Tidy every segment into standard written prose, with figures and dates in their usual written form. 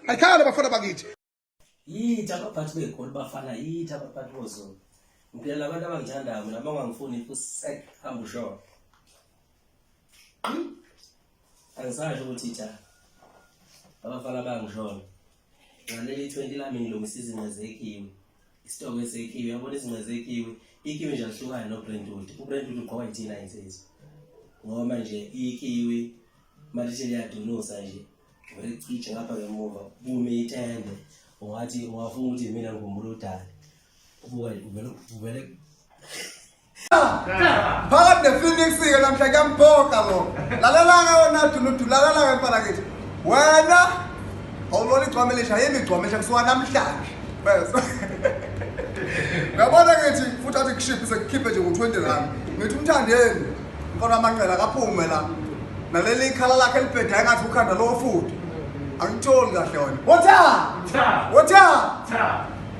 Ayikhale bafana bakithi. Yithi abaphathi beGoli bafana yithi abaphathi boZulu. Ngiphilela abantu abangithandayo mina bangangifuni kusek hamba usho. Angisasho ukuthi cha. Abafana bangishona. Ngaleli 20 lami ngilungisa izinqezekiwe. Isitoko esekiwe yabona izinqezekiwe. Ikiwe nje alihlukane no Brentwood. uBrentwood ugqoka i-T9 insizwa. Ngoba nje ikiwe manje liyadunusa nje. Vele ciche ngapha ngemuva bume ithende ungathi ungafuna ukuthi mina ngikhumbula udala uvele phakathi nePhoenix ke namhla kuyambhoka lo lalela ke wona dunudu lalela ke mfana kithi wena awulona igcwame lesha yimi igcwame lesha kusuka namhlanje bese ngabona ngithi futhi athi kuship sekukhiphe nje ngo20 rand ngithi umthandeni mfana amanqela kaphume la naleli ikhala lakhe libhedla engathi ukhanda lo futhi angitsholi kahle wena wotha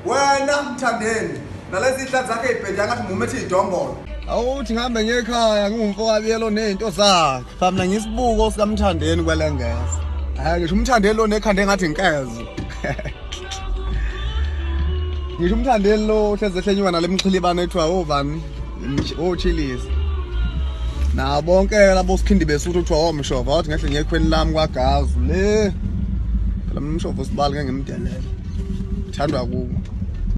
wena mthandeni nalezi ihlathi zakhe ibhedla engathi mumethi idombolo awuthi ngihambe ngekhaya ngumfo kabiyelo nezinto zakhe famna ngisibuko sikamthandeni kwelengeza hayi ngisho umthandeni lo nekhanda engathi inkezo ngisho umthandeni lo uhleze ehlenywa nalemchilibane ethiwa ovani ochilisi na bonke labo sikhindi besuthu uthiwa omshova wathi ngehle ngekhweni lami kwagazu le phela umshova sibali ngeke ngimdelele thandwa kuwo